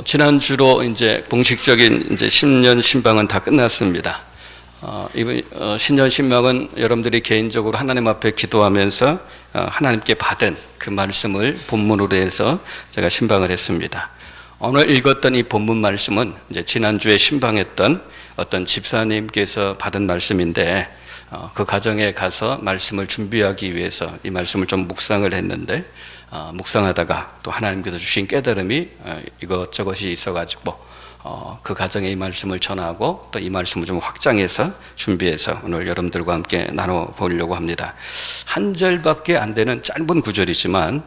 지난주로 이제 공식적인 이제 신년 신방은 다 끝났습니다. 이번 신년 신방은 여러분들이 개인적으로 하나님 앞에 기도하면서 하나님께 받은 그 말씀을 본문으로 해서 제가 신방을 했습니다. 오늘 읽었던 이 본문 말씀은 이제 지난주에 신방했던 어떤 집사님께서 받은 말씀인데 그 가정에 가서 말씀을 준비하기 위해서 이 말씀을 좀 묵상을 했는데 묵상하다가 또 하나님께서 주신 깨달음이 이것저것이 있어가지고 그 가정에 이 말씀을 전하고 또 이 말씀을 좀 확장해서 준비해서 오늘 여러분들과 함께 나눠보려고 합니다. 한 절밖에 안 되는 짧은 구절이지만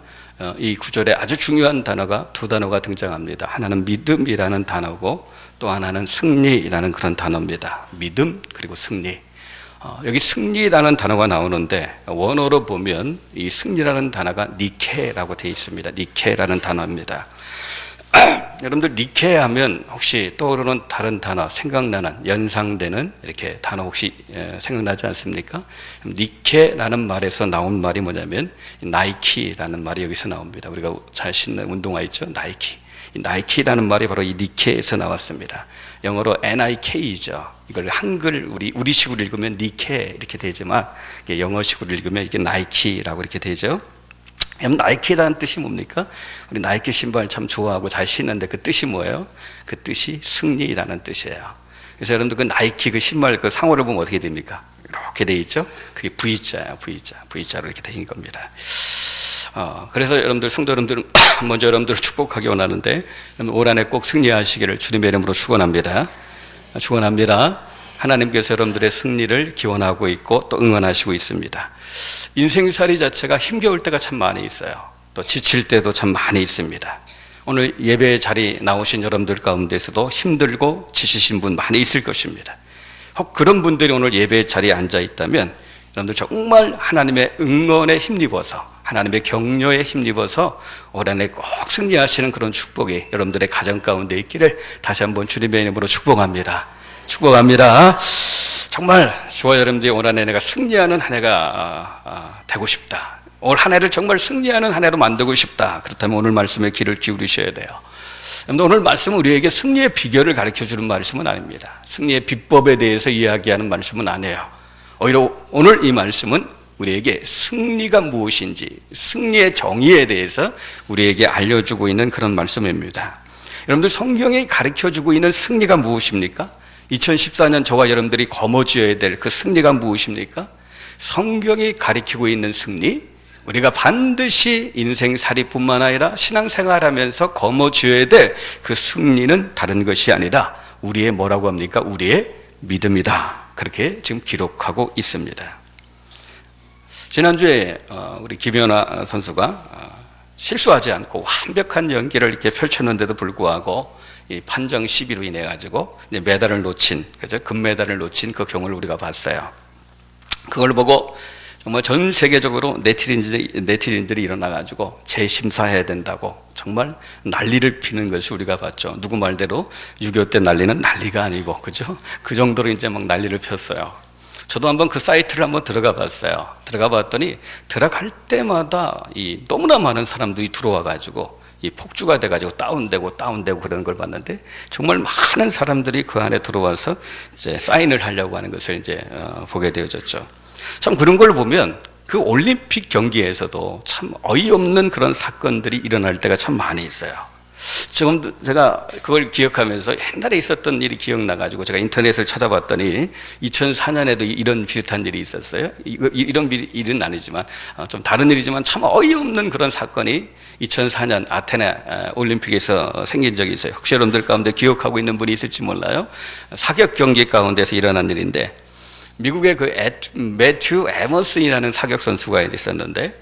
이 구절에 아주 중요한 단어가 두 단어가 등장합니다. 하나는 믿음이라는 단어고 또 하나는 승리라는 그런 단어입니다. 믿음 그리고 승리. 여기 승리라는 단어가 나오는데 원어로 보면 이 승리라는 단어가 니케라고 되어 있습니다. 니케라는 단어입니다. 여러분들 니케 하면 혹시 떠오르는 다른 단어, 생각나는, 연상되는 이렇게 단어 혹시 생각나지 않습니까? 니케라는 말에서 나온 말이 뭐냐면 나이키라는 말이 여기서 나옵니다. 우리가 잘 신는 운동화 있죠? 나이키. 이 나이키라는 말이 바로 이 니케에서 나왔습니다. 영어로 Nik죠. 이걸 한글 우리식으로 읽으면 니케 이렇게 되지만 영어식으로 읽으면 이게 나이키라고 이렇게 되죠. 나이키라는 뜻이 뭡니까? 우리 나이키 신발 참 좋아하고 잘 신는데 그 뜻이 뭐예요? 그 뜻이 승리라는 뜻이에요. 그래서 여러분들 그 나이키 그 신발 그 상호를 보면 어떻게 됩니까? 이렇게 돼 있죠? 그게 V자예요. V자로 이렇게 된 겁니다. 그래서 여러분들 성도 여러분들 먼저 여러분들을 축복하기 원하는데 올 한해 꼭 승리하시기를 주님의 이름으로 축원합니다. 하나님께서 여러분들의 승리를 기원하고 있고 또 응원하시고 있습니다. 인생살이 자체가 힘겨울 때가 참 많이 있어요. 또 지칠 때도 참 많이 있습니다. 오늘 예배 자리 나오신 여러분들 가운데서도 힘들고 지치신 분 많이 있을 것입니다. 혹 그런 분들이 오늘 예배 자리에 앉아 있다면 여러분들 정말 하나님의 응원에 힘입어서 하나님의 격려에 힘입어서 올 한해 꼭 승리하시는 그런 축복이 여러분들의 가정 가운데 있기를 다시 한번 주님의 이름으로 축복합니다. 정말 저와 여러분들이 올 한해 내가 승리하는 한 해가 되고 싶다. 올 한 해를 정말 승리하는 한 해로 만들고 싶다. 그렇다면 오늘 말씀에 귀를 기울이셔야 돼요. 오늘 말씀은 우리에게 승리의 비결을 가르쳐주는 말씀은 아닙니다. 승리의 비법에 대해서 이야기하는 말씀은 아니에요. 오히려 오늘 이 말씀은 우리에게 승리가 무엇인지, 승리의 정의에 대해서 우리에게 알려주고 있는 그런 말씀입니다. 여러분들 성경이 가르쳐주고 있는 승리가 무엇입니까? 2014년 저와 여러분들이 거머쥐어야 될 그 승리가 무엇입니까? 성경이 가르치고 있는 승리, 우리가 반드시 인생살이뿐만 아니라 신앙생활하면서 거머쥐어야 될 그 승리는 다른 것이 아니라 우리의 뭐라고 합니까? 우리의 믿음이다. 그렇게 지금 기록하고 있습니다. 지난주에 우리 김연아 선수가 실수하지 않고 완벽한 연기를 이렇게 펼쳤는데도 불구하고 이 판정 시비로 인해 가지고 이제 메달을 놓친, 그죠? 금메달을 놓친 그 경우를 우리가 봤어요. 그걸 보고 정말 전 세계적으로 네티즌들이 일어나 가지고 재심사해야 된다고 정말 난리를 피는 것을 우리가 봤죠. 누구 말대로 6.25 때 난리는 난리가 아니고, 그죠? 그 정도로 이제 막 난리를 폈어요. 저도 한번 그 사이트를 한번 들어가 봤어요. 들어가 봤더니 들어갈 때마다 이 너무나 많은 사람들이 들어와 가지고 이 폭주가 돼 가지고 다운되고 그런 걸 봤는데 정말 많은 사람들이 그 안에 들어와서 이제 사인을 하려고 하는 것을 이제 보게 되어졌죠. 참 그런 걸 보면 그 올림픽 경기에서도 참 어이없는 그런 사건들이 일어날 때가 참 많이 있어요. 지금 제가 그걸 기억하면서 옛날에 있었던 일이 기억나가지고 제가 인터넷을 찾아봤더니 2004년에도 이런 비슷한 일이 있었어요. 이런 일은 아니지만 좀 다른 일이지만 참 어이없는 그런 사건이 2004년 아테네 올림픽에서 생긴 적이 있어요. 혹시 여러분들 가운데 기억하고 있는 분이 있을지 몰라요. 사격 경기 가운데서 일어난 일인데 미국의 그 매튜 에머슨이라는 사격 선수가 있었는데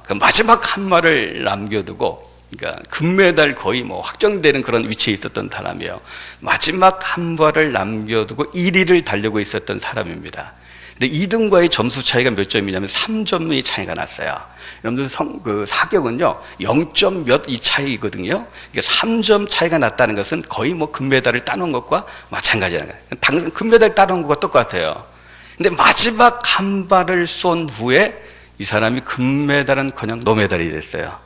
그 마지막 한 발을 남겨두고, 그러니까 금메달 거의 뭐 확정되는 그런 위치에 있었던 사람이에요. 마지막 한 발을 남겨두고 1위를 달리고 있었던 사람입니다. 근데 2등과의 점수 차이가 몇 점이냐면 3점의 차이가 났어요. 여러분들 그 사격은요 0점 몇 이 차이거든요. 그러니까 3점 차이가 났다는 것은 거의 뭐 금메달을 따놓은 것과 마찬가지라는 거예요. 당장 금메달 따놓은 것과 똑같아요. 근데 마지막 한 발을 쏜 후에 이 사람이 금메달은커녕 노메달이 됐어요.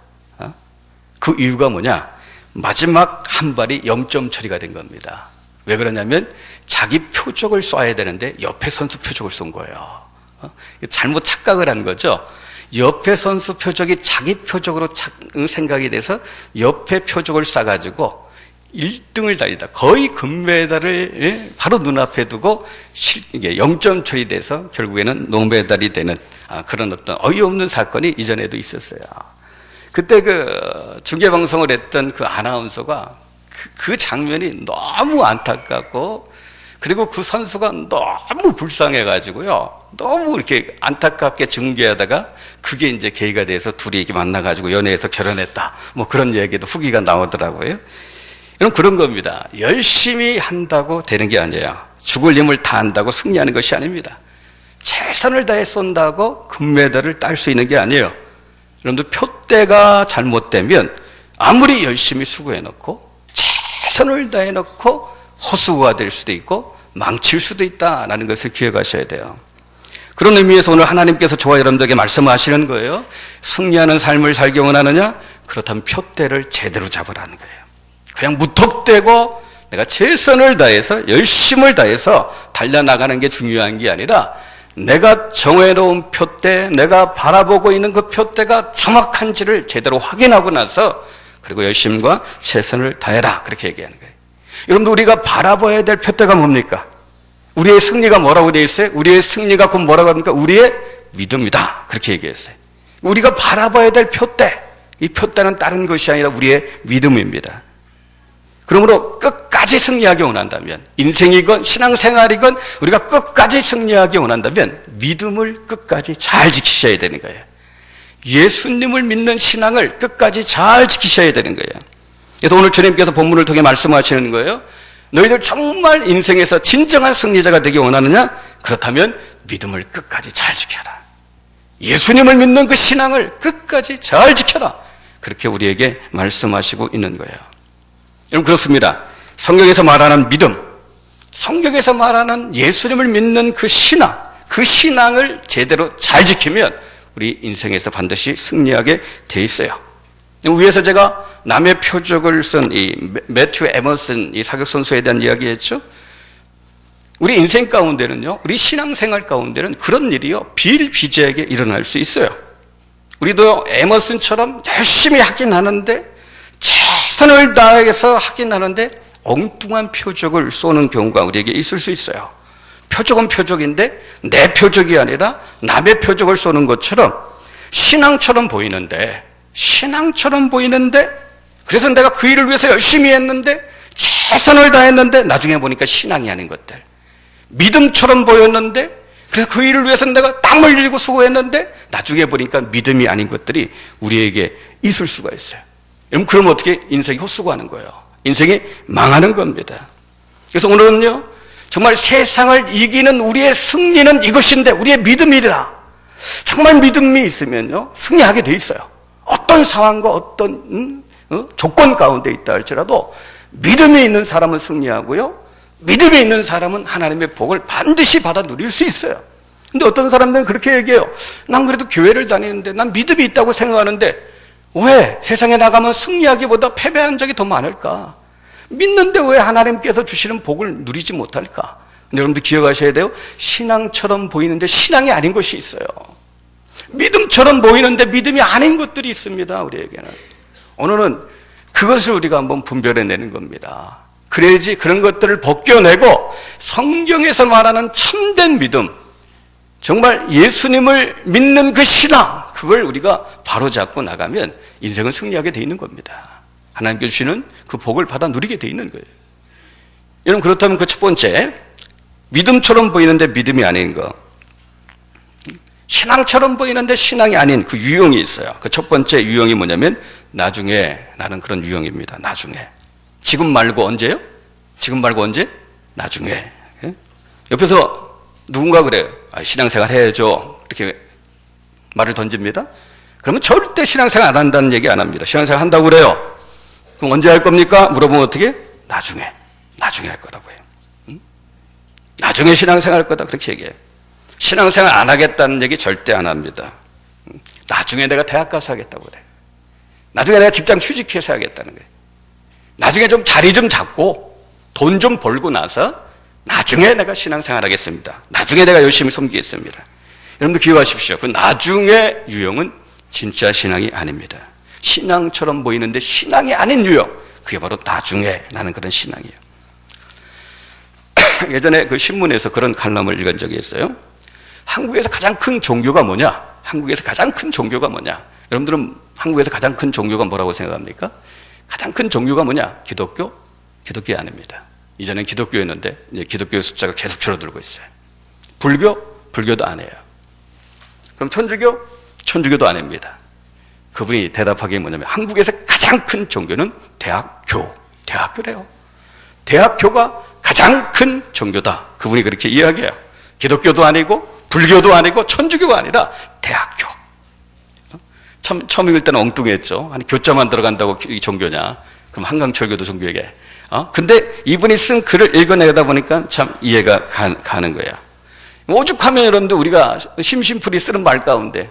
그 이유가 뭐냐? 마지막 한 발이 0점 처리가 된 겁니다. 왜 그러냐면 자기 표적을 쏴야 되는데 옆에 선수 표적을 쏜 거예요. 잘못 착각을 한 거죠. 옆에 선수 표적이 자기 표적으로 생각이 돼서 옆에 표적을 쏴가지고 1등을 달리다 거의 금메달을 바로 눈앞에 두고 이게 0점 처리돼서 결국에는 노메달이 되는 그런 어떤 어이없는 사건이 이전에도 있었어요. 그때 그 중계방송을 했던 그 아나운서가 그 장면이 너무 안타깝고, 그리고 그 선수가 너무 불쌍해가지고요, 너무 이렇게 안타깝게 중계하다가 그게 이제 계기가 돼서 둘이 이렇게 만나가지고 연애해서 결혼했다, 뭐 그런 얘기도 후기가 나오더라고요. 여러분, 그런 겁니다. 열심히 한다고 되는 게 아니에요. 죽을 힘을 다한다고 승리하는 것이 아닙니다. 최선을 다해 쏜다고 금메달을 딸 수 있는 게 아니에요. 여러분들, 표대가 잘못되면 아무리 열심히 수고해놓고 최선을 다해놓고 헛수고가 될 수도 있고 망칠 수도 있다는 것을 기억하셔야 돼요. 그런 의미에서 오늘 하나님께서 저와 여러분들에게 말씀하시는 거예요. 승리하는 삶을 살기 원하느냐? 그렇다면 표대를 제대로 잡으라는 거예요. 그냥 무턱대고 내가 최선을 다해서 열심을 다해서 달려나가는 게 중요한 게 아니라, 내가 정해놓은 표대, 내가 바라보고 있는 그 표대가 정확한지를 제대로 확인하고 나서 그리고 열심과 최선을 다해라, 그렇게 얘기하는 거예요. 여러분들, 우리가 바라봐야 될 표대가 뭡니까? 우리의 승리가 뭐라고 되어 있어요? 우리의 승리가 곧 뭐라고 합니까? 우리의 믿음이다, 그렇게 얘기했어요. 우리가 바라봐야 될 표대, 이 표대는 다른 것이 아니라 우리의 믿음입니다. 그러므로 끝까지 승리하기 원한다면, 인생이건 신앙생활이건 우리가 끝까지 승리하기 원한다면 믿음을 끝까지 잘 지키셔야 되는 거예요. 예수님을 믿는 신앙을 끝까지 잘 지키셔야 되는 거예요. 그래서 오늘 주님께서 본문을 통해 말씀하시는 거예요. 너희들 정말 인생에서 진정한 승리자가 되기 원하느냐? 그렇다면 믿음을 끝까지 잘 지켜라. 예수님을 믿는 그 신앙을 끝까지 잘 지켜라. 그렇게 우리에게 말씀하시고 있는 거예요. 여러분, 그렇습니다. 성경에서 말하는 믿음, 성경에서 말하는 예수님을 믿는 그 신앙, 그 신앙을 제대로 잘 지키면 우리 인생에서 반드시 승리하게 돼 있어요. 위에서 제가 남의 표적을 쓴 이 매튜 에머슨 이 사격 선수에 대한 이야기했죠. 우리 인생 가운데는요, 우리 신앙생활 가운데는 그런 일이요, 비일비재하게 일어날 수 있어요. 우리도 에머슨처럼 열심히 하긴 하는데, 최선을 다해서 하긴 하는데 엉뚱한 표적을 쏘는 경우가 우리에게 있을 수 있어요. 표적은 표적인데 내 표적이 아니라 남의 표적을 쏘는 것처럼 신앙처럼 보이는데 그래서 내가 그 일을 위해서 열심히 했는데 최선을 다했는데 나중에 보니까 신앙이 아닌 것들, 믿음처럼 보였는데 그래서 그 일을 위해서 내가 땀을 흘리고 수고했는데 나중에 보니까 믿음이 아닌 것들이 우리에게 있을 수가 있어요. 여러분, 그러면 어떻게 인생이 헛수고하는 거예요. 인생이 망하는 겁니다. 그래서 오늘은요, 정말 세상을 이기는 우리의 승리는 이것인데 우리의 믿음이라. 정말 믿음이 있으면요, 승리하게 돼 있어요. 어떤 상황과 어떤 조건 가운데 있다 할지라도 믿음이 있는 사람은 승리하고요, 믿음이 있는 사람은 하나님의 복을 반드시 받아 누릴 수 있어요. 근데 어떤 사람들은 그렇게 얘기해요. 난 그래도 교회를 다니는데, 난 믿음이 있다고 생각하는데 왜 세상에 나가면 승리하기보다 패배한 적이 더 많을까? 믿는데 왜 하나님께서 주시는 복을 누리지 못할까? 근데 여러분들 기억하셔야 돼요. 신앙처럼 보이는데 신앙이 아닌 것이 있어요. 믿음처럼 보이는데 믿음이 아닌 것들이 있습니다, 우리에게는. 오늘은 그것을 우리가 한번 분별해내는 겁니다. 그래야지 그런 것들을 벗겨내고 성경에서 말하는 참된 믿음, 정말 예수님을 믿는 그 신앙, 그걸 우리가 바로잡고 나가면 인생은 승리하게 돼 있는 겁니다. 하나님께 주시는 그 복을 받아 누리게 돼 있는 거예요. 여러분, 그렇다면 그 첫 번째, 믿음처럼 보이는데 믿음이 아닌 거, 신앙처럼 보이는데 신앙이 아닌 그 유형이 있어요. 그 첫 번째 유형이 뭐냐면 나중에 나는 그런 유형입니다. 나중에. 지금 말고 언제요? 지금 말고 언제? 나중에. 옆에서 누군가 그래요. 신앙생활 해야죠, 이렇게 말을 던집니다. 그러면 절대 신앙생활 안 한다는 얘기 안 합니다. 신앙생활 한다고 그래요. 그럼 언제 할 겁니까? 물어보면 어떻게? 나중에 할 거라고 해요. 나중에 신앙생활 할 거다, 그렇게 얘기해요. 신앙생활 안 하겠다는 얘기 절대 안 합니다. 나중에 내가 대학 가서 하겠다고 그래요. 나중에 내가 직장 취직해서 하겠다는 거예요. 나중에 좀 자리 좀 잡고 돈 좀 벌고 나서 나중에 내가 신앙생활 하겠습니다. 나중에 내가 열심히 섬기겠습니다. 여러분들 기억하십시오. 그 나중에 유형은 진짜 신앙이 아닙니다. 신앙처럼 보이는데 신앙이 아닌 유형, 그게 바로 나중에 나는 그런 신앙이에요. 예전에 그 신문에서 그런 칼럼을 읽은 적이 있어요. 한국에서 가장 큰 종교가 뭐냐? 한국에서 가장 큰 종교가 뭐냐? 여러분들은 한국에서 가장 큰 종교가 뭐라고 생각합니까? 가장 큰 종교가 뭐냐? 기독교? 기독교 아닙니다. 이전엔 기독교였는데 이제 기독교의 숫자가 계속 줄어들고 있어요. 불교? 불교도 아니에요. 그럼 천주교? 천주교도 아닙니다. 그분이 대답하기에 뭐냐면 한국에서 가장 큰 종교는 대학교래요. 대학교가 가장 큰 종교다. 그분이 그렇게 이야기해요. 기독교도 아니고 불교도 아니고 천주교가 아니라 대학교. 참 처음 읽을 때는 엉뚱했죠. 아니 교자만 들어간다고 이 종교냐? 그럼 한강철교도 종교에게. 근데 이분이 쓴 글을 읽어내다 보니까 참 이해가 가는 거예요. 오죽하면 여러분들 우리가 심심풀이 쓰는 말 가운데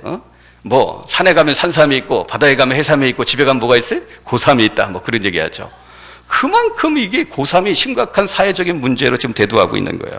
뭐 산에 가면 산삼이 있고 바다에 가면 해삼이 있고 집에 가면 뭐가 있어요? 고삼이 있다. 뭐 그런 얘기하죠. 그만큼 이게 고삼이 심각한 사회적인 문제로 지금 대두하고 있는 거예요.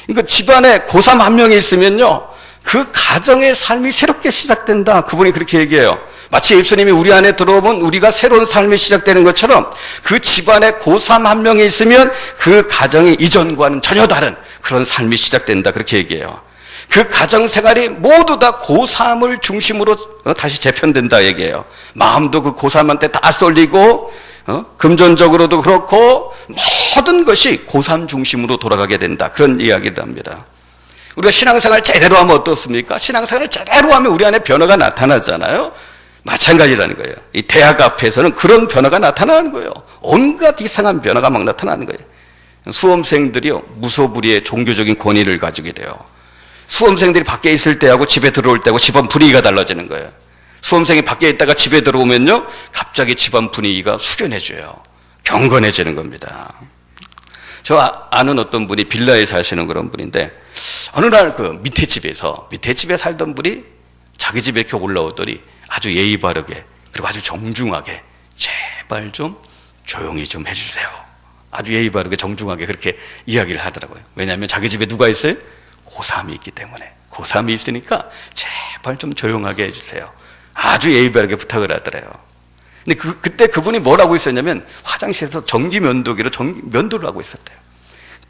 그러니까 집안에 고삼 한 명이 있으면요, 그 가정의 삶이 새롭게 시작된다. 그분이 그렇게 얘기해요. 마치 예수님이 우리 안에 들어오면 우리가 새로운 삶이 시작되는 것처럼 그 집안에 고3 한 명이 있으면 그 가정이 이전과는 전혀 다른 그런 삶이 시작된다. 그렇게 얘기해요. 그 가정 생활이 모두 다 고3을 중심으로 다시 재편된다 얘기해요. 마음도 그 고3한테 다 쏠리고 금전적으로도 그렇고 모든 것이 고3 중심으로 돌아가게 된다. 그런 이야기를 합니다. 우리가 신앙생활 제대로 하면 어떻습니까? 신앙생활을 제대로 하면 우리 안에 변화가 나타나잖아요. 마찬가지라는 거예요. 이 대학 앞에서는 그런 변화가 나타나는 거예요. 온갖 이상한 변화가 막 나타나는 거예요. 수험생들이요, 무소불위의 종교적인 권위를 가지게 돼요. 수험생들이 밖에 있을 때하고 집에 들어올 때하고 집안 분위기가 달라지는 거예요. 수험생이 밖에 있다가 집에 들어오면요, 갑자기 집안 분위기가 숙연해져요. 경건해지는 겁니다. 저 아는 어떤 분이 빌라에 사시는 그런 분인데, 어느 날 그 밑에 집에 살던 분이 자기 집에 이렇게 올라오더니 아주 예의 바르게, 그리고 아주 정중하게, 제발 좀 조용히 좀 해주세요. 아주 예의 바르게 정중하게 그렇게 이야기를 하더라고요. 왜냐하면 자기 집에 누가 있어요? 고3이 있기 때문에. 고3이 있으니까 제발 좀 조용하게 해주세요. 아주 예의 바르게 부탁을 하더래요. 근데 그때 그분이 뭐라고 있었냐면 화장실에서 전기 면도기로 면도를 하고 있었대요.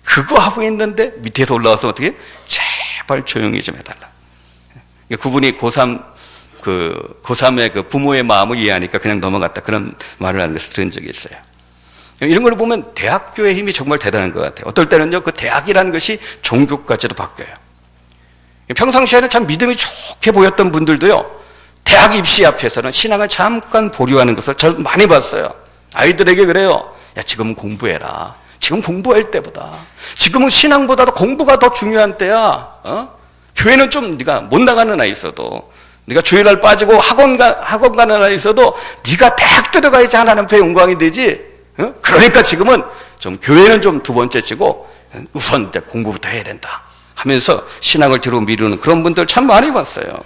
그거 하고 있는데 밑에서 올라와서 어떻게? 제발 조용히 좀 해달라. 그분이 고3의 그 부모의 마음을 이해하니까 그냥 넘어갔다. 그런 말을 하는 것을 들은 적이 있어요. 이런 걸 보면 대학교의 힘이 정말 대단한 것 같아요. 어떨 때는요, 그 대학이라는 것이 종교까지도 바뀌어요. 평상시에는 참 믿음이 좋게 보였던 분들도요, 대학 입시 앞에서는 신앙을 잠깐 보류하는 것을 저 많이 봤어요. 아이들에게 그래요. 야, 지금은 공부해라. 지금 공부할 때보다. 지금은 신앙보다도 공부가 더 중요한 때야. 교회는 좀 네가 못 나가는 아이 있어도, 네가 주일날 빠지고 학원 가는 아이 있어도 네가 대학 들어가야지 하나님 앞에 영광이 되지. 그러니까 지금은 좀 교회는 좀 두 번째 치고 우선 이제 공부부터 해야 된다 하면서 신앙을 뒤로 미루는 그런 분들 참 많이 봤어요.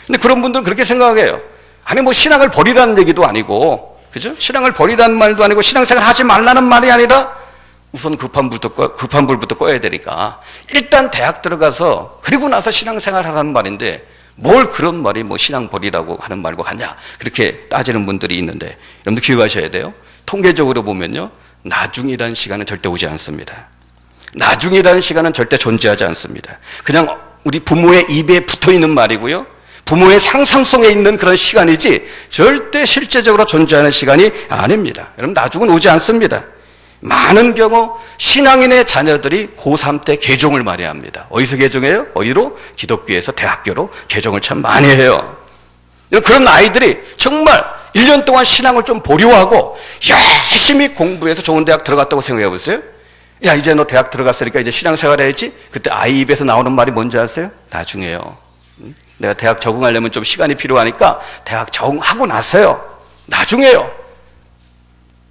근데 그런 분들은 그렇게 생각해요. 아니 뭐 신앙을 버리라는 얘기도 아니고, 그죠? 신앙을 버리라는 말도 아니고 신앙생활 하지 말라는 말이 아니라 우선 급한 불부터 꺼야 되니까 일단 대학 들어가서 그리고 나서 신앙생활 하라는 말인데 뭘 그런 말이 뭐 신앙 버리라고 하는 말과 같냐, 그렇게 따지는 분들이 있는데, 여러분들 기억하셔야 돼요. 통계적으로 보면요, 나중이라는 시간은 절대 오지 않습니다. 나중이라는 시간은 절대 존재하지 않습니다. 그냥 우리 부모의 입에 붙어있는 말이고요, 부모의 상상 속에 있는 그런 시간이지 절대 실제적으로 존재하는 시간이 아닙니다. 여러분, 나중은 오지 않습니다. 많은 경우 신앙인의 자녀들이 고3 때 개종을 많이 합니다. 어디서 개종해요? 어디로? 기독교에서 대학교로 개종을 참 많이 해요. 그런 아이들이 정말 1년 동안 신앙을 좀 보류하고 열심히 공부해서 좋은 대학 들어갔다고 생각해 보세요. 야, 이제 너 대학 들어갔으니까 이제 신앙생활 해야지. 그때 아이 입에서 나오는 말이 뭔지 아세요? 나중에요. 내가 대학 적응하려면 좀 시간이 필요하니까 대학 적응하고 나서요. 나중에요.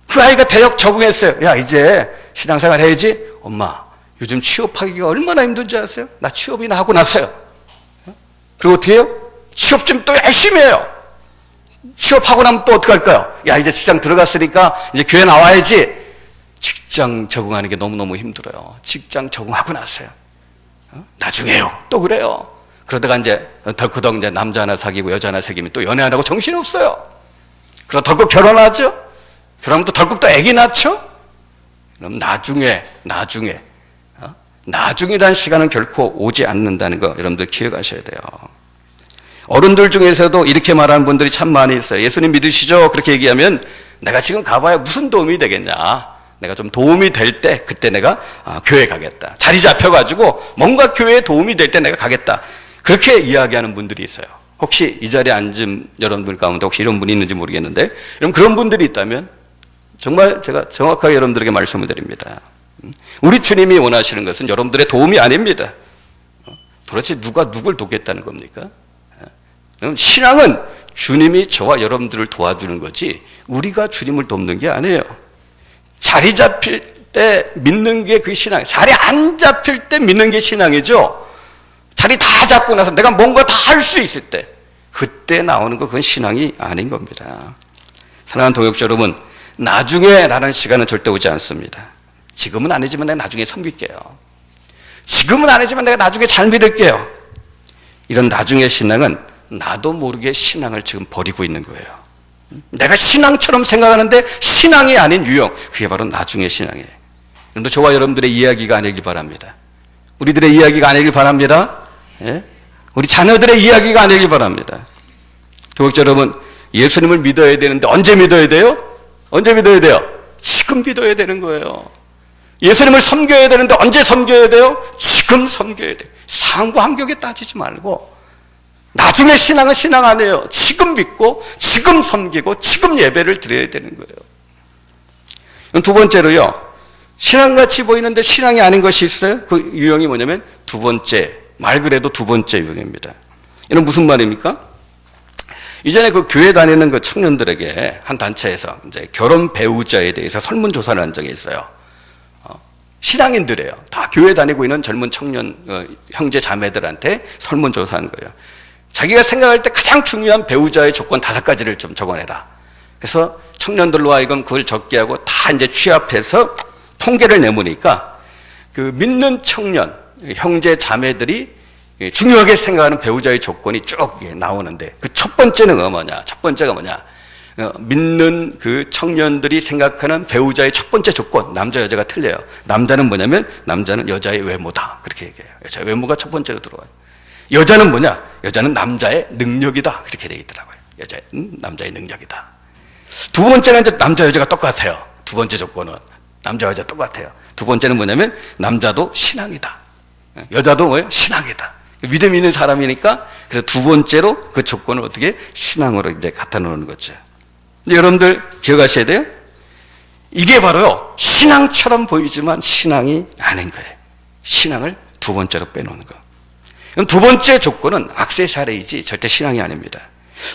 그 아이가 대학 적응했어요. 야, 이제 신앙생활 해야지. 엄마, 요즘 취업하기가 얼마나 힘든지 아세요? 나 취업이나 하고 났어요. 그리고 어떻게 해요? 취업 좀 또 열심히 해요. 취업하고 나면 또 어떡할까요? 야, 이제 직장 들어갔으니까 이제 교회 나와야지. 직장 적응하는 게 너무너무 힘들어요. 직장 적응하고 나서요. 나중에요. 또 그래요. 그러다가 이제 덜커덕 이제 남자 하나 사귀고 여자 하나 사귀면 또 연애 안 하고 정신이 없어요. 그럼 덜컥 결혼하죠? 결혼하면 또 덜컥 또 아기 낳죠? 그럼 나중이라는 시간은 결코 오지 않는다는 거 여러분들 기억하셔야 돼요. 어른들 중에서도 이렇게 말하는 분들이 참 많이 있어요. 예수님 믿으시죠? 그렇게 얘기하면 내가 지금 가봐야 무슨 도움이 되겠냐. 내가 좀 도움이 될 때 그때 내가 교회 가겠다. 자리 잡혀가지고 뭔가 교회에 도움이 될 때 내가 가겠다. 그렇게 이야기하는 분들이 있어요. 혹시 이 자리에 앉은 여러분들 가운데 혹시 이런 분이 있는지 모르겠는데, 여러분 그런 분들이 있다면 정말 제가 정확하게 여러분들에게 말씀을 드립니다. 우리 주님이 원하시는 것은 여러분들의 도움이 아닙니다. 도대체 누가 누굴 돕겠다는 겁니까? 신앙은 주님이 저와 여러분들을 도와주는 거지 우리가 주님을 돕는 게 아니에요. 자리 잡힐 때 믿는 게 그 신앙, 자리 안 잡힐 때 믿는 게 신앙이죠. 자리 다 잡고 나서 내가 뭔가 다 할 수 있을 때 그때 나오는 거 그건 신앙이 아닌 겁니다. 사랑하는 동역자 여러분, 나중에 라는 시간은 절대 오지 않습니다. 지금은 아니지만 내가 나중에 섬길게요. 지금은 아니지만 내가 나중에 잘 믿을게요. 이런 나중의 신앙은 나도 모르게 신앙을 지금 버리고 있는 거예요. 내가 신앙처럼 생각하는데 신앙이 아닌 유형, 그게 바로 나중의 신앙이에요. 여러분도 저와 여러분들의 이야기가 아니길 바랍니다. 우리들의 이야기가 아니길 바랍니다. 예? 우리 자녀들의 이야기가 아니길 바랍니다. 동역자 여러분, 예수님을 믿어야 되는데 언제 믿어야 돼요? 언제 믿어야 돼요? 지금 믿어야 되는 거예요. 예수님을 섬겨야 되는데 언제 섬겨야 돼요? 지금 섬겨야 돼요. 상부 한격에 따지지 말고 나중에 신앙은 신앙 아니에요. 지금 믿고 지금 섬기고 지금 예배를 드려야 되는 거예요. 두 번째로요, 신앙같이 보이는데 신앙이 아닌 것이 있어요. 그 유형이 뭐냐면 두 번째, 말 그래도 두 번째 유형입니다. 이건 무슨 말입니까? 이전에 그 교회 다니는 그 청년들에게 한 단체에서 이제 결혼 배우자에 대해서 설문조사를 한 적이 있어요. 신앙인들이에요. 다 교회 다니고 있는 젊은 청년 형제 자매들한테 설문조사한 거예요. 자기가 생각할 때 가장 중요한 배우자의 조건 5가지를 좀 적어내라. 그래서 청년들로 하여금 그걸 적게 하고 다 이제 취합해서 통계를 내보니까 그 믿는 청년, 형제 자매들이 중요하게 생각하는 배우자의 조건이 쭉 나오는데 그 첫 번째는 뭐냐? 첫 번째가 뭐냐? 믿는 그 청년들이 생각하는 배우자의 첫 번째 조건, 남자 여자가 틀려요. 남자는 뭐냐면 남자는 여자의 외모다. 그렇게 얘기해요. 여자의 외모가 첫 번째로 들어와요. 여자는 뭐냐? 여자는 남자의 능력이다. 그렇게 되어 있더라고요. 남자의 능력이다. 두 번째는 이제 남자 여자가 똑같아요. 두 번째 조건은 남자 여자 똑같아요. 두 번째는 뭐냐면 남자도 신앙이다. 여자도 뭐예요? 신앙이다. 믿음 있는 사람이니까 그래서 두 번째로 그 조건을 어떻게 신앙으로 이제 갖다 놓는 거죠. 근데 여러분들 기억하셔야 돼요. 이게 바로요, 신앙처럼 보이지만 신앙이 아닌 거예요. 신앙을 두 번째로 빼놓는 거. 그럼 두 번째 조건은 액세서리이지 절대 신앙이 아닙니다.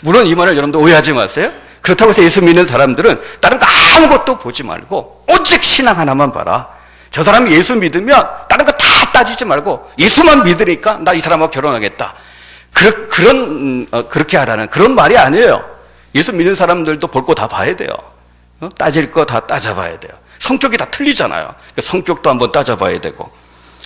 물론 이 말을 여러분들 오해하지 마세요. 그렇다고 해서 예수 믿는 사람들은 다른 거 아무것도 보지 말고 오직 신앙 하나만 봐라. 저 사람이 예수 믿으면 다른 거 다 따지지 말고 예수만 믿으니까 나 이 사람하고 결혼하겠다. 그렇게 하라는 그런 말이 아니에요. 예수 믿는 사람들도 볼 거 다 봐야 돼요. 따질 거 다 따져봐야 돼요. 성격이 다 틀리잖아요. 성격도 한번 따져봐야 되고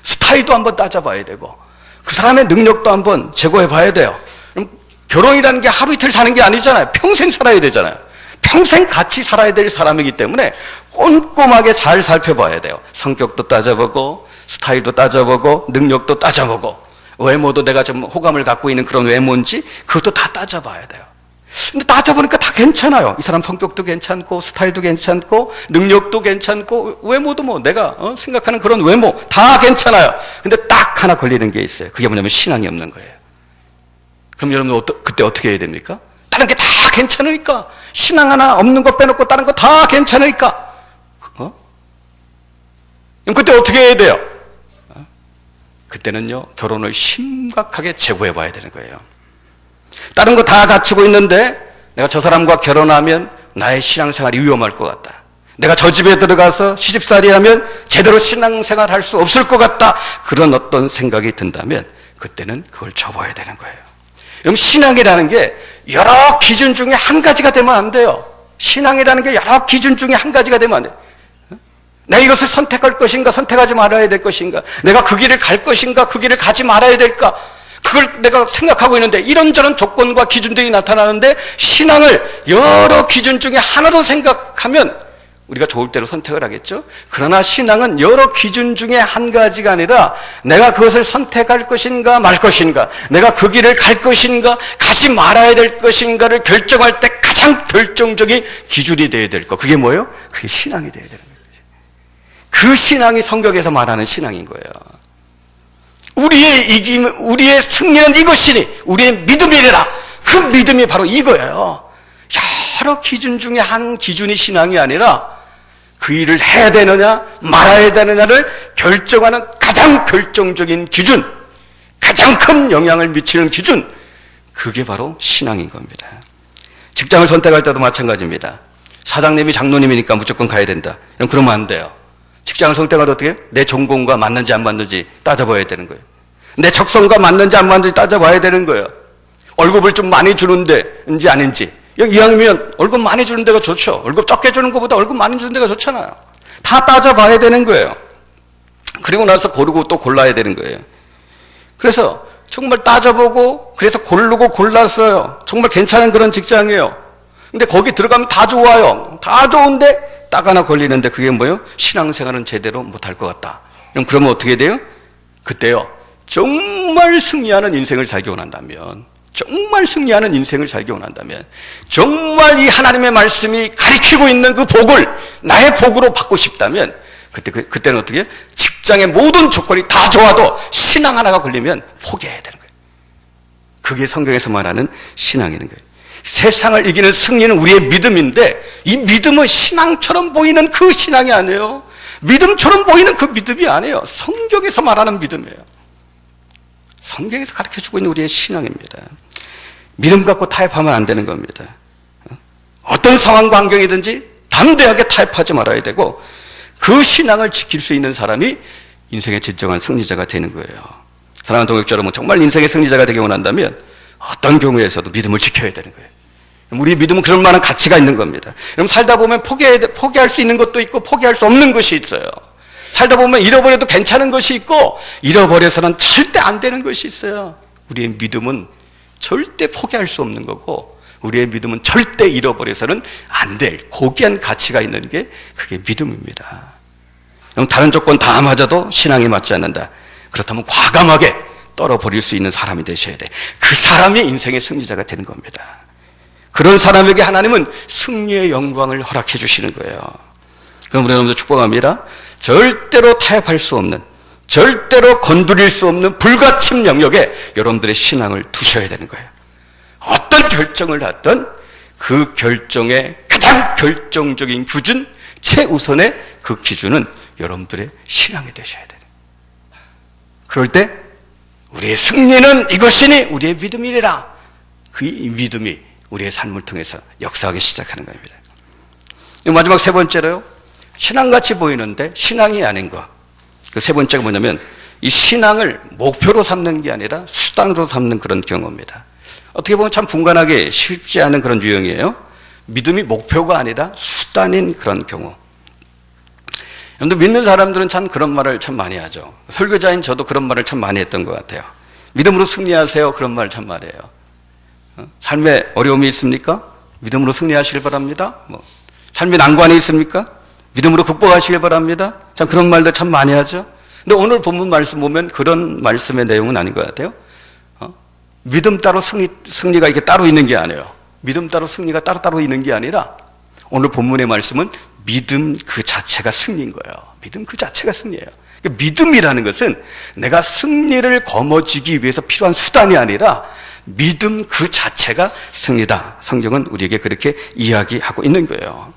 스타일도 한번 따져봐야 되고 그 사람의 능력도 한번 제고해 봐야 돼요. 그럼 결혼이라는 게 하루 이틀 사는 게 아니잖아요. 평생 살아야 되잖아요. 평생 같이 살아야 될 사람이기 때문에 꼼꼼하게 잘 살펴봐야 돼요. 성격도 따져보고 스타일도 따져보고 능력도 따져보고 외모도 내가 좀 호감을 갖고 있는 그런 외모인지 그것도 다 따져봐야 돼요. 근데 따져보니까 다 괜찮아요. 이 사람 성격도 괜찮고 스타일도 괜찮고 능력도 괜찮고 외모도 뭐 내가 생각하는 그런 외모 다 괜찮아요. 근데 딱 하나 걸리는 게 있어요. 그게 뭐냐면 신앙이 없는 거예요. 그럼 여러분 그때 어떻게 해야 됩니까? 다른 게 다 괜찮으니까 신앙 하나 없는 거 빼놓고 다른 거 다 괜찮으니까 그럼 그때 어떻게 해야 돼요? 그때는요 결혼을 심각하게 재고해 봐야 되는 거예요. 다른 거 다 갖추고 있는데 내가 저 사람과 결혼하면 나의 신앙생활이 위험할 것 같다. 내가 저 집에 들어가서 시집살이 하면 제대로 신앙생활 할 수 없을 것 같다. 그런 어떤 생각이 든다면 그때는 그걸 접어야 되는 거예요. 여러분, 신앙이라는 게 여러 기준 중에 한 가지가 되면 안 돼요. 신앙이라는 게 여러 기준 중에 한 가지가 되면 안 돼요. 내가 이것을 선택할 것인가, 선택하지 말아야 될 것인가, 내가 그 길을 갈 것인가, 그 길을 가지 말아야 될까, 그걸 내가 생각하고 있는데 이런저런 조건과 기준들이 나타나는데, 신앙을 여러 기준 중에 하나로 생각하면 우리가 좋을 대로 선택을 하겠죠. 그러나 신앙은 여러 기준 중에 한 가지가 아니라 내가 그것을 선택할 것인가 말 것인가, 내가 그 길을 갈 것인가 가지 말아야 될 것인가를 결정할 때 가장 결정적인 기준이 되어야 될 것, 그게 뭐예요? 그게 신앙이 되어야 되는 거예요. 그 신앙이 성경에서 말하는 신앙인 거예요. 우리의 승리는 이것이니 우리의 믿음이라. 그 믿음이 바로 이거예요. 여러 기준 중에 한 기준이 신앙이 아니라 그 일을 해야 되느냐 말아야 되느냐를 결정하는 가장 결정적인 기준, 가장 큰 영향을 미치는 기준, 그게 바로 신앙인 겁니다. 직장을 선택할 때도 마찬가지입니다. 사장님이 장로님이니까 무조건 가야 된다, 그러면 안 돼요. 직장을 선택할 때 어떻게 해요? 내 전공과 맞는지 안 맞는지 따져봐야 되는 거예요. 내 적성과 맞는지 안 맞는지 따져봐야 되는 거예요. 월급을 좀 많이 주는데인지 아닌지. 이왕이면 월급 많이 주는 데가 좋죠. 월급 적게 주는 것보다 월급 많이 주는 데가 좋잖아요. 다 따져봐야 되는 거예요. 그리고 나서 고르고 또 골라야 되는 거예요. 그래서 정말 따져보고 그래서 고르고 골랐어요. 정말 괜찮은 그런 직장이에요. 근데 거기 들어가면 다 좋아요. 다 좋은데 딱 하나 걸리는데 그게 뭐예요? 신앙생활은 제대로 못할 것 같다. 그러면 어떻게 돼요? 그때요, 정말 승리하는 인생을 살기 원한다면, 정말 승리하는 인생을 살기 원한다면, 정말 이 하나님의 말씀이 가리키고 있는 그 복을 나의 복으로 받고 싶다면, 그때는 어떻게 해요? 직장의 모든 조건이 다 좋아도 신앙 하나가 걸리면 포기해야 되는 거예요. 그게 성경에서 말하는 신앙이라는 거예요. 세상을 이기는 승리는 우리의 믿음인데, 이 믿음은 신앙처럼 보이는 그 신앙이 아니에요. 믿음처럼 보이는 그 믿음이 아니에요. 성경에서 말하는 믿음이에요. 성경에서 가르쳐주고 있는 우리의 신앙입니다. 믿음 갖고 타협하면 안 되는 겁니다. 어떤 상황과 환경이든지 담대하게 타협하지 말아야 되고, 그 신앙을 지킬 수 있는 사람이 인생의 진정한 승리자가 되는 거예요. 사랑하는 동역자 여러분, 정말 인생의 승리자가 되기 원한다면 어떤 경우에서도 믿음을 지켜야 되는 거예요. 우리 믿음은 그런 만한 가치가 있는 겁니다. 여러분, 살다 보면 포기할 수 있는 것도 있고 포기할 수 없는 것이 있어요. 살다 보면 잃어버려도 괜찮은 것이 있고 잃어버려서는 절대 안 되는 것이 있어요. 우리의 믿음은 절대 포기할 수 없는 거고, 우리의 믿음은 절대 잃어버려서는 안 될 고귀한 가치가 있는 게 그게 믿음입니다. 다른 조건 다 맞아도 신앙이 맞지 않는다. 그렇다면 과감하게 떨어버릴 수 있는 사람이 되셔야 돼. 그 사람이 인생의 승리자가 되는 겁니다. 그런 사람에게 하나님은 승리의 영광을 허락해 주시는 거예요. 그럼 우리 여러분들 축복합니다. 절대로 타협할 수 없는, 절대로 건드릴 수 없는 불가침 영역에 여러분들의 신앙을 두셔야 되는 거예요. 어떤 결정을 하든 그 결정의 가장 결정적인 기준, 최우선의 그 기준은 여러분들의 신앙이 되셔야 돼요. 그럴 때 우리의 승리는 이것이니 우리의 믿음이라. 그 믿음이 우리의 삶을 통해서 역사하기 시작하는 겁니다. 마지막 세 번째로요, 신앙같이 보이는데 신앙이 아닌 것. 그 세 번째가 뭐냐면, 이 신앙을 목표로 삼는 게 아니라 수단으로 삼는 그런 경우입니다. 어떻게 보면 참 분간하기 쉽지 않은 그런 유형이에요. 믿음이 목표가 아니라 수단인 그런 경우. 여러분들, 믿는 사람들은 참 그런 말을 참 많이 하죠. 설교자인 저도 그런 말을 참 많이 했던 것 같아요. 믿음으로 승리하세요. 그런 말을 참 많이 해요. 삶에 어려움이 있습니까? 믿음으로 승리하시길 바랍니다. 삶에 난관이 있습니까? 믿음으로 극복하시길 바랍니다. 참 그런 말들 참 많이 하죠. 근데 오늘 본문 말씀 보면 그런 말씀의 내용은 아닌 것 같아요. 믿음 따로 승리가 이렇게 따로 있는 게 아니에요. 믿음 따로 승리가 따로 있는 게 아니라 오늘 본문의 말씀은 믿음 그 자체가 승리인 거예요. 믿음 그 자체가 승리예요. 그러니까 믿음이라는 것은 내가 승리를 거머쥐기 위해서 필요한 수단이 아니라 믿음 그 자체가 승리다. 성경은 우리에게 그렇게 이야기하고 있는 거예요.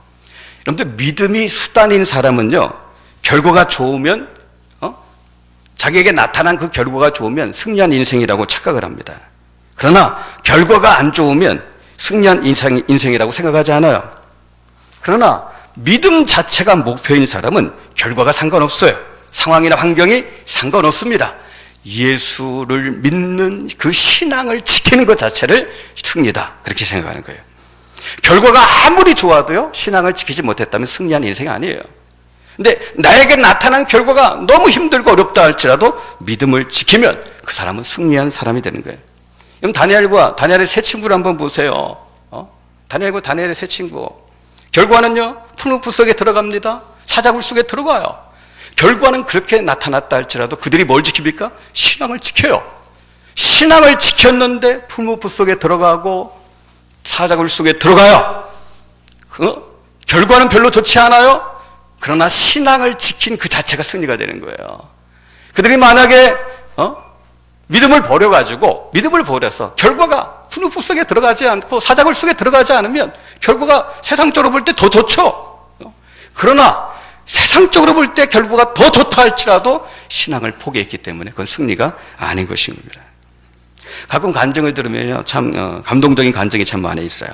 여러분들, 믿음이 수단인 사람은요, 결과가 좋으면, 자기에게 나타난 그 결과가 좋으면 승리한 인생이라고 착각을 합니다. 그러나 결과가 안 좋으면 승리한 인생이라고 생각하지 않아요. 그러나 믿음 자체가 목표인 사람은 결과가 상관없어요. 상황이나 환경이 상관없습니다. 예수를 믿는 그 신앙을 지키는 것 자체를 승리다, 그렇게 생각하는 거예요. 결과가 아무리 좋아도요, 신앙을 지키지 못했다면 승리한 인생이 아니에요. 근데 나에게 나타난 결과가 너무 힘들고 어렵다 할지라도 믿음을 지키면 그 사람은 승리한 사람이 되는 거예요. 그럼 다니엘과 다니엘의 세 친구를 한번 보세요. 다니엘과 다니엘의 세 친구, 결과는요, 푸른 숲속에 들어갑니다. 사자굴 속에 들어가요. 결과는 그렇게 나타났다 할지라도 그들이 뭘 지킵니까? 신앙을 지켜요. 신앙을 지켰는데 푸른 숲속에 들어가고 사자굴 속에 들어가요. 그 결과는 별로 좋지 않아요. 그러나 신앙을 지킨 그 자체가 승리가 되는 거예요. 그들이 만약에 믿음을 버려서 결과가 푸른 숲속에 들어가지 않고 사자굴 속에 들어가지 않으면 결과가 세상적으로 볼 때 더 좋죠. 그러나 세상적으로 볼 때 결과가 더 좋다 할지라도 신앙을 포기했기 때문에 그건 승리가 아닌 것인 겁니다. 가끔 간증을 들으면요, 참 감동적인 간증이 참 많이 있어요.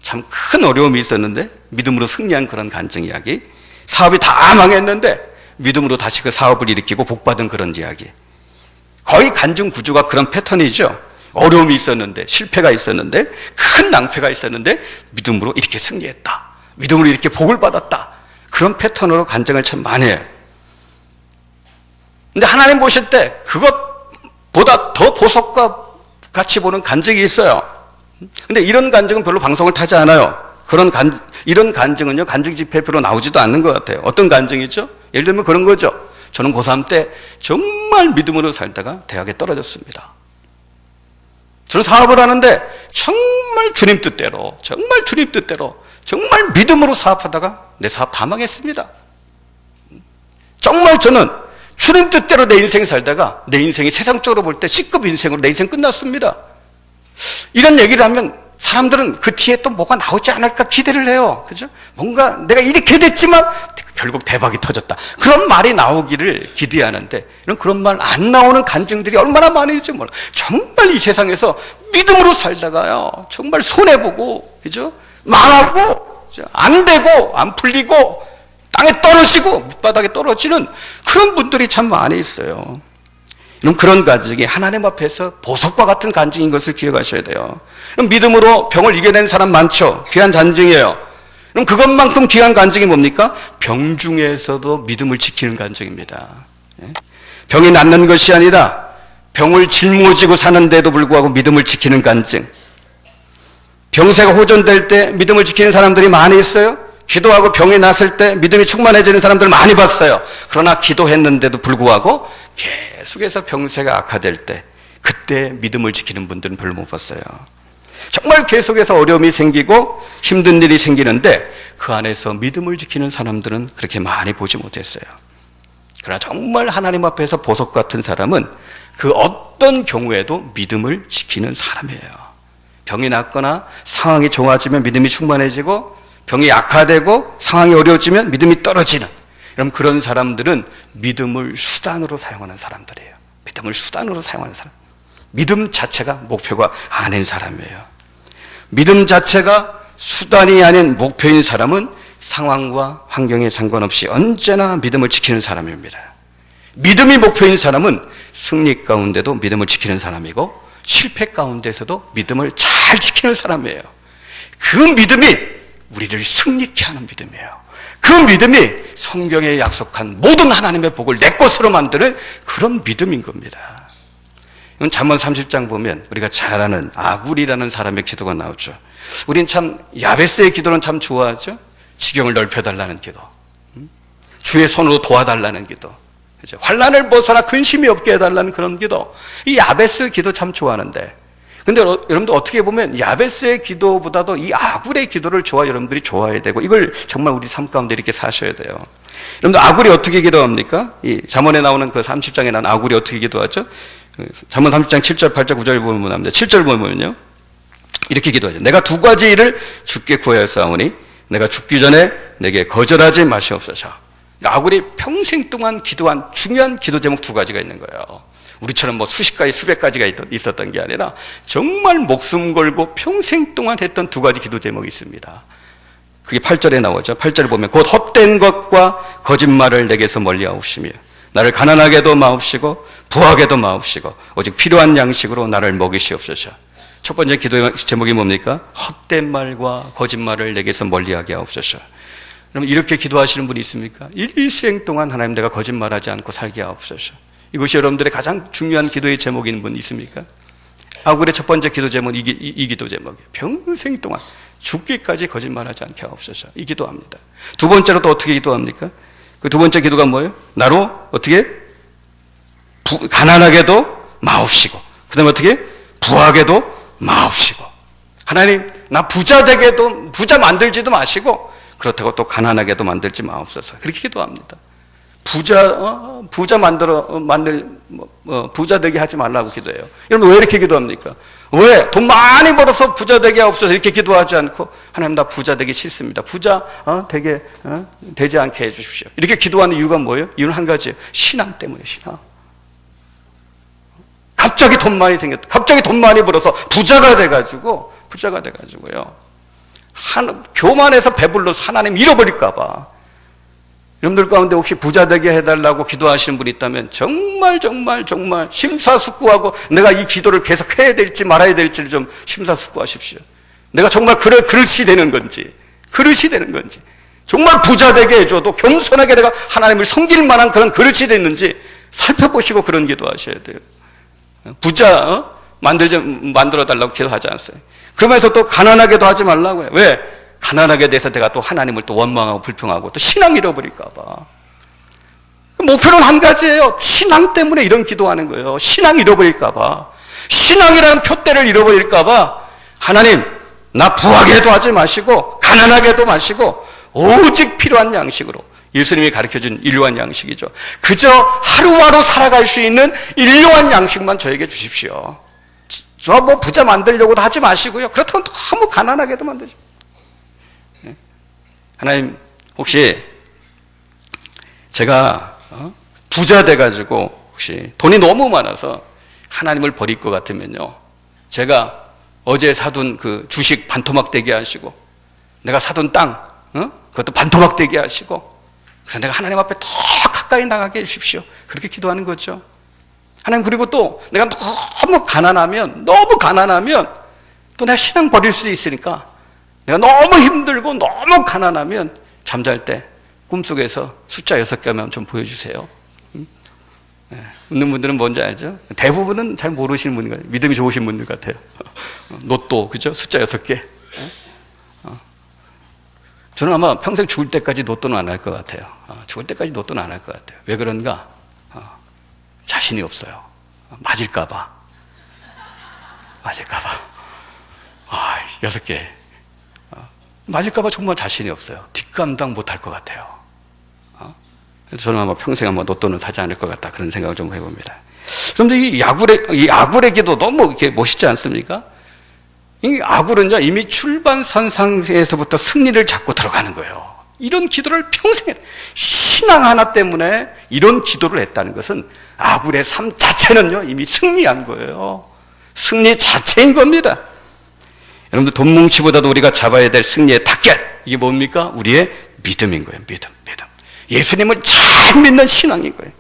참 큰 어려움이 있었는데 믿음으로 승리한 그런 간증 이야기, 사업이 다 망했는데 믿음으로 다시 그 사업을 일으키고 복받은 그런 이야기. 거의 간증 구조가 그런 패턴이죠. 어려움이 있었는데, 실패가 있었는데, 큰 낭패가 있었는데 믿음으로 이렇게 승리했다, 믿음으로 이렇게 복을 받았다, 그런 패턴으로 간증을 참 많이 해요. 근데 하나님 보실 때 그것보다 더 보석과 같이 보는 간증이 있어요. 근데 이런 간증은 별로 방송을 타지 않아요. 이런 간증은요, 간증 집회표로 나오지도 않는 것 같아요. 어떤 간증이죠? 예를 들면 그런 거죠. 저는 고3 때 정말 믿음으로 살다가 대학에 떨어졌습니다. 저는 사업을 하는데 정말 주님 뜻대로, 정말 믿음으로 사업하다가 내 사업 다 망했습니다. 정말 저는 주님 뜻대로 내 인생 살다가 내 인생이 세상적으로 볼 때 C급 인생으로 내 인생 끝났습니다. 이런 얘기를 하면 사람들은 그 뒤에 또 뭐가 나오지 않을까 기대를 해요. 그죠? 뭔가 내가 이렇게 됐지만 결국 대박이 터졌다, 그런 말이 나오기를 기대하는데, 그런 말 안 나오는 간증들이 얼마나 많을지 몰라. 정말 이 세상에서 믿음으로 살다가요, 정말 손해보고, 그죠? 망하고, 그죠? 안 되고, 안 풀리고, 땅에 떨어지고, 밑바닥에 떨어지는 그런 분들이 참 많이 있어요. 그런 간증이 하나님 앞에서 보석과 같은 간증인 것을 기억하셔야 돼요. 믿음으로 병을 이겨낸 사람 많죠. 귀한 간증이에요. 그럼 그것만큼 귀한 간증이 뭡니까? 병 중에서도 믿음을 지키는 간증입니다. 병이 낫는 것이 아니라 병을 짊어지고 사는데도 불구하고 믿음을 지키는 간증. 병세가 호전될 때 믿음을 지키는 사람들이 많이 있어요. 기도하고 병이 났을 때 믿음이 충만해지는 사람들 많이 봤어요. 그러나 기도했는데도 불구하고 계속해서 병세가 악화될 때, 그때 믿음을 지키는 분들은 별로 못 봤어요. 정말 계속해서 어려움이 생기고 힘든 일이 생기는데 그 안에서 믿음을 지키는 사람들은 그렇게 많이 보지 못했어요. 그러나 정말 하나님 앞에서 보석 같은 사람은 그 어떤 경우에도 믿음을 지키는 사람이에요. 병이 낫거나 상황이 좋아지면 믿음이 충만해지고, 병이 약화되고 상황이 어려워지면 믿음이 떨어지는, 그럼 그런 사람들은 믿음을 수단으로 사용하는 사람들이에요. 믿음을 수단으로 사용하는 사람. 믿음 자체가 목표가 아닌 사람이에요. 믿음 자체가 수단이 아닌 목표인 사람은 상황과 환경에 상관없이 언제나 믿음을 지키는 사람입니다. 믿음이 목표인 사람은 승리 가운데도 믿음을 지키는 사람이고, 실패 가운데서도 믿음을 잘 지키는 사람이에요. 그 믿음이 우리를 승리케 하는 믿음이에요. 그 믿음이 성경에 약속한 모든 하나님의 복을 내 것으로 만드는 그런 믿음인 겁니다. 이건 잠언 30장 보면 우리가 잘 아는 아굴이라는 사람의 기도가 나오죠. 우린 참 야베스의 기도는 참 좋아하죠. 지경을 넓혀달라는 기도, 주의 손으로 도와달라는 기도, 그죠? 환난을 벗어나 근심이 없게 해달라는 그런 기도. 이 야베스 기도 참 좋아하는데, 근데 여러분들 어떻게 보면 야베스의 기도보다도 이 아굴의 기도를 여러분들이 좋아해야 되고, 이걸 정말 우리 삶 가운데 이렇게 사셔야 돼요. 여러분들 아굴이 어떻게 기도합니까? 이 잠언에 나오는 그 30장에 나온 아굴이 어떻게 기도하죠? 잠언 30장 7절, 8절, 9절 보면 합니다. 7절 보면요, 이렇게 기도하죠. 내가 두 가지 일을 주께 구하였사오니 내가 죽기 전에 내게 거절하지 마시옵소서. 아굴이 평생 동안 기도한 중요한 기도 제목 두 가지가 있는 거예요. 우리처럼 뭐 수십 가지, 수백 가지가 있었던 게 아니라 정말 목숨 걸고 평생 동안 했던 두 가지 기도 제목이 있습니다. 그게 8절에 나오죠. 8절을 보면 곧 헛된 것과 거짓말을 내게서 멀리 하옵시며 나를 가난하게도 마옵시고 부하게도 마옵시고 오직 필요한 양식으로 나를 먹이시옵소서. 첫 번째 기도의 제목이 뭡니까? 헛된 말과 거짓말을 내게서 멀리하게 하옵소서. 그럼 이렇게 기도하시는 분이 있습니까? 일생 동안 하나님 내가 거짓말하지 않고 살게 하옵소서. 이것이 여러분들의 가장 중요한 기도의 제목인 분 있습니까? 아굴의 첫 번째 기도 제목은 이 기도 제목이에요. 평생 동안 죽기까지 거짓말하지 않게 하옵소서. 이 기도합니다. 두 번째로 또 어떻게 기도합니까? 그 두 번째 기도가 뭐예요? 나로 어떻게 가난하게도 마옵시고, 그 다음에 어떻게 부하게도 마옵시고. 하나님 나 부자 되게도, 부자 만들지도 마시고 그렇다고 또 가난하게도 만들지 마옵소서. 그렇게 기도합니다. 부자 부자 되게 하지 말라고 기도해요. 여러분 왜 이렇게 기도합니까? 왜? 돈 많이 벌어서 부자 되게 하옵소서 이렇게 기도하지 않고 하나님 나 부자 되기 싫습니다. 부자 되지 않게 해 주십시오. 이렇게 기도하는 이유가 뭐예요? 이유는 한 가지예요. 신앙 때문에. 신앙. 갑자기 돈 많이 생겼다. 갑자기 돈 많이 벌어서 부자가 돼가지고요. 교만해서 배불러서 하나님 잃어버릴까 봐. 여러분들 가운데 혹시 부자 되게 해달라고 기도하시는 분이 있다면 정말 심사숙고하고 내가 이 기도를 계속 해야 될지 말아야 될지를 좀 심사숙고하십시오. 내가 정말 그릇이 되는 건지 정말 부자 되게 해줘도 겸손하게 내가 하나님을 섬길 만한 그런 그릇이 됐는지 살펴보시고 그런 기도하셔야 돼요. 부자 만들어 달라고 기도하지 않았어요. 그러면서 또 가난하게도 하지 말라고요. 왜? 가난하게 돼서 내가 또 하나님을 또 원망하고 불평하고 또 신앙 잃어버릴까 봐. 목표는 한 가지예요. 신앙 때문에 이런 기도하는 거예요. 신앙 잃어버릴까 봐. 신앙이라는 표대를 잃어버릴까 봐. 하나님 나 부하게도 하지 마시고 가난하게도 마시고 오직 필요한 양식으로, 예수님이 가르쳐준 일용한 양식이죠. 그저 하루하루 살아갈 수 있는 일용한 양식만 저에게 주십시오. 저 부자 만들려고도 하지 마시고요. 그렇다면 너무 가난하게도 만드십시오. 하나님 혹시 제가 부자 돼가지고 혹시 돈이 너무 많아서 하나님을 버릴 것 같으면요, 제가 어제 사둔 그 주식 반토막 되게 하시고 내가 사둔 땅 그것도 반토막 되게 하시고, 그래서 내가 하나님 앞에 더 가까이 나가게 해주십시오. 그렇게 기도하는 거죠. 하나님, 그리고 또 내가 너무 가난하면 또 내가 신앙 버릴 수도 있으니까 내가 너무 힘들고 너무 가난하면 잠잘 때 꿈속에서 숫자 6개만 좀 보여주세요. 웃는 분들은 뭔지 알죠? 대부분은 잘 모르시는 분들 같아요. 믿음이 좋으신 분들 같아요. 로또, 그죠? 숫자 6개. 저는 아마 평생 죽을 때까지 로또는 안 할 것 같아요. 죽을 때까지 로또는 안 할 것 같아요. 왜 그런가? 자신이 없어요. 맞을까봐. 6개. 맞을까봐 정말 자신이 없어요. 뒷감당 못할 것 같아요. 그래서 저는 아마 평생 아마 로또는 사지 않을 것 같다, 그런 생각을 좀 해봅니다. 그런데 이 아굴의 기도 너무 이렇게 멋있지 않습니까? 이 아굴은요, 이미 출발선상에서부터 승리를 잡고 들어가는 거예요. 이런 기도를 평생 했어요. 신앙 하나 때문에 이런 기도를 했다는 것은 아굴의 삶 자체는요, 이미 승리한 거예요. 승리 자체인 겁니다. 여러분들, 돈 뭉치보다도 우리가 잡아야 될 승리의 타겟, 이게 뭡니까? 우리의 믿음인 거예요. 믿음. 예수님을 잘 믿는 신앙인 거예요.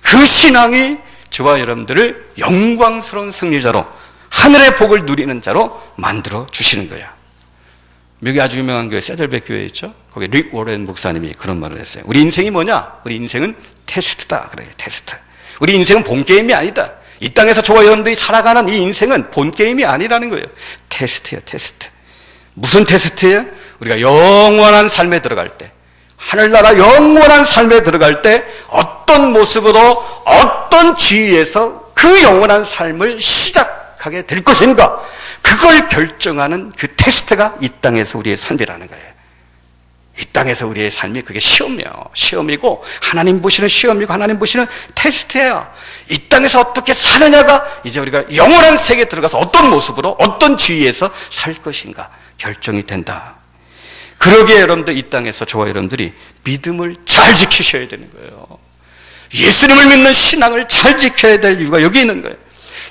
그 신앙이 저와 여러분들을 영광스러운 승리자로, 하늘의 복을 누리는 자로 만들어 주시는 거예요. 미국에 아주 유명한 교회 세들백 교회 있죠? 거기 릭 워렌 목사님이 그런 말을 했어요. 우리 인생이 뭐냐? 우리 인생은 테스트다 그래요. 테스트. 우리 인생은 본게임이 아니다. 이 땅에서 저와 여러분들이 살아가는 이 인생은 본게임이 아니라는 거예요. 테스트예요. 테스트. 무슨 테스트예요? 우리가 영원한 삶에 들어갈 때, 하늘나라 영원한 삶에 들어갈 때 어떤 모습으로, 어떤 지위에서 그 영원한 삶을 시작하게 될 것인가, 그걸 결정하는 그 테스트가 이 땅에서 우리의 삶이라는 거예요. 이 땅에서 우리의 삶이 그게 시험이고 하나님 보시는 시험이고 하나님 보시는 테스트예요. 이 땅에서 어떻게 사느냐가 이제 우리가 영원한 세계에 들어가서 어떤 모습으로, 어떤 지위에서 살 것인가 결정이 된다. 그러기에 여러분들, 이 땅에서 저와 여러분들이 믿음을 잘 지키셔야 되는 거예요. 예수님을 믿는 신앙을 잘 지켜야 될 이유가 여기 있는 거예요.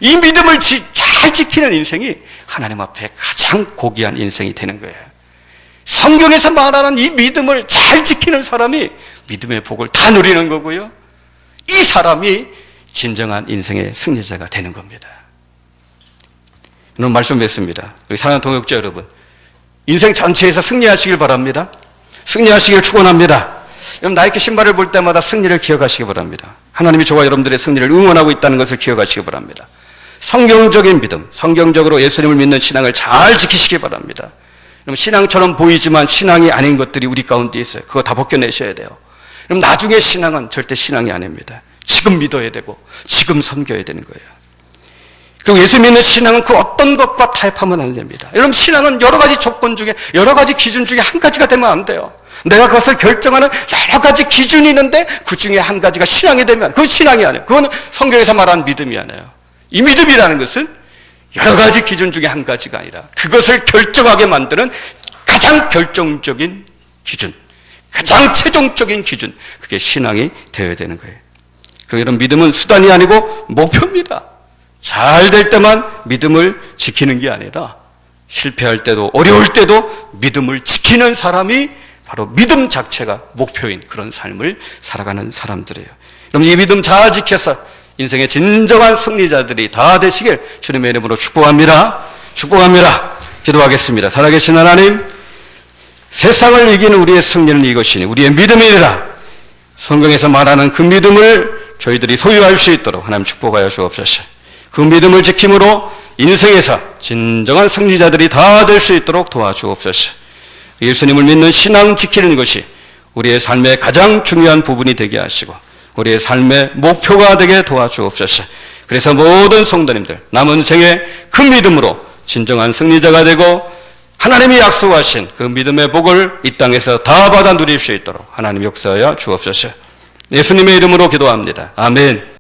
이 믿음을 잘 지키는 인생이 하나님 앞에 가장 고귀한 인생이 되는 거예요. 성경에서 말하는 이 믿음을 잘 지키는 사람이 믿음의 복을 다 누리는 거고요, 이 사람이 진정한 인생의 승리자가 되는 겁니다. 오늘 말씀 뵙습니다. 우리 사랑하는 동역자 여러분, 인생 전체에서 승리하시길 바랍니다. 승리하시길 축원합니다. 여러분, 나이키 신발을 볼 때마다 승리를 기억하시기 바랍니다. 하나님이 저와 여러분들의 승리를 응원하고 있다는 것을 기억하시기 바랍니다. 성경적인 믿음, 성경적으로 예수님을 믿는 신앙을 잘 지키시기 바랍니다. 여러분, 신앙처럼 보이지만 신앙이 아닌 것들이 우리 가운데 있어요. 그거 다 벗겨내셔야 돼요. 그럼 나중에 신앙은 절대 신앙이 아닙니다. 지금 믿어야 되고 지금 섬겨야 되는 거예요. 그리고 예수 믿는 신앙은 그 어떤 것과 타협하면 안 됩니다. 여러분, 신앙은 여러 가지 조건 중에, 여러 가지 기준 중에 한 가지가 되면 안 돼요. 내가 그것을 결정하는 여러 가지 기준이 있는데 그 중에 한 가지가 신앙이 되면 그건 신앙이 아니에요. 그건 성경에서 말하는 믿음이 아니에요. 이 믿음이라는 것은 여러 가지 기준 중에 한 가지가 아니라 그것을 결정하게 만드는 가장 결정적인 기준, 가장 최종적인 기준, 그게 신앙이 되어야 되는 거예요. 그리고 이런 믿음은 수단이 아니고 목표입니다. 잘 될 때만 믿음을 지키는 게 아니라 실패할 때도 어려울 때도 믿음을 지키는 사람이 바로 믿음 자체가 목표인 그런 삶을 살아가는 사람들이에요. 여러분, 이 믿음 잘 지켜서 인생의 진정한 승리자들이 다 되시길 주님의 이름으로 축복합니다. 축복합니다. 기도하겠습니다. 살아계신 하나님, 세상을 이기는 우리의 승리는 이것이니 우리의 믿음이니라. 성경에서 말하는 그 믿음을 저희들이 소유할 수 있도록 하나님 축복하여 주옵소서. 그 믿음을 지킴으로 인생에서 진정한 승리자들이 다 될 수 있도록 도와주옵소서. 예수님을 믿는 신앙 지키는 것이 우리의 삶의 가장 중요한 부분이 되게 하시고 우리의 삶의 목표가 되게 도와주옵소서. 그래서 모든 성도님들 남은 생에 그 믿음으로 진정한 승리자가 되고 하나님이 약속하신 그 믿음의 복을 이 땅에서 다 받아 누릴 수 있도록 하나님 역사하여 주옵소서. 예수님의 이름으로 기도합니다. 아멘.